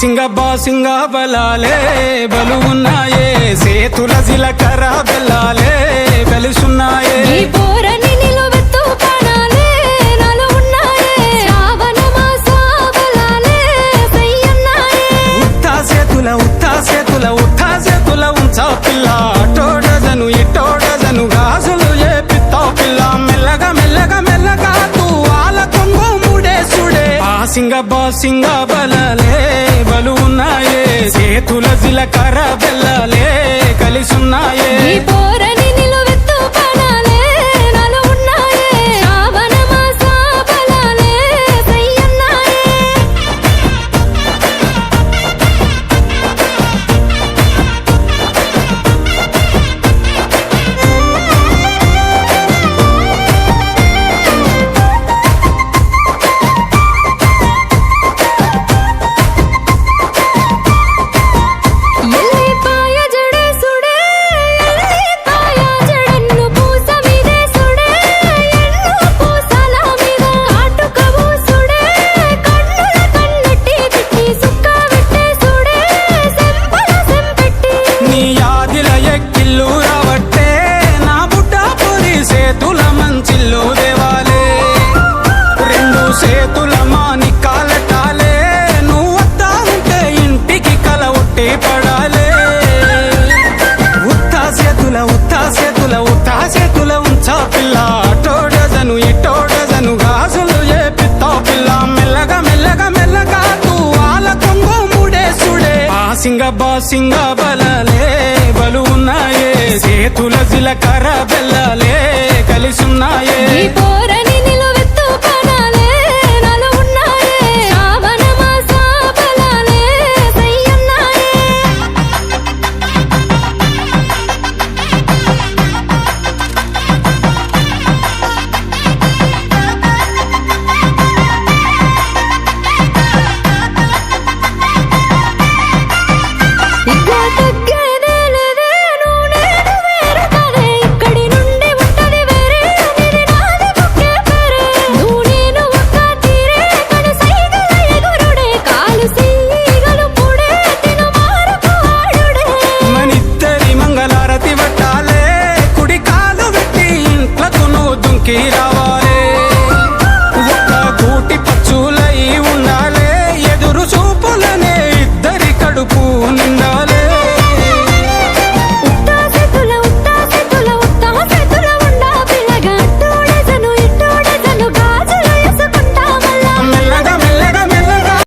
బాసింగ బలాలే బలు ఉన్నాయే సేతుల జిలకర బెల్లాలే కలిసున్నాయే ఉత్తా సేతుల ఉంచా పిల్ల అటోడజను ఇటోడజను గాజులు ఏ పిత్తావు పిల్ల మెల్లగా మెల్లగా మెల్లగా తూ వాళ్ళ కొంగు ముడేసుడే బాసింగ బలాలే బలు ఉన్నాయే సేతుల జిలకర బెల్లాలే కలిసున్నాయే సేతుల మానికాలటాలే నువ్వొద్దా ఉంటే ఇంటికి కల ఉట్టి పడాలే ఉత్తా సేతుల ఉంచా పిల్ల అటోడజను ఇటోడజను గాజులు ఏ పిత్తావు పిల్ల మెల్లగా మెల్లగా మెల్లగా తూ వాళ్ళ కొంగు ముడేసుడే బాసింగ బలాలే బలు ఉన్నాయే సేతుల జిలకర బెల్లాలే కలిసున్నాయే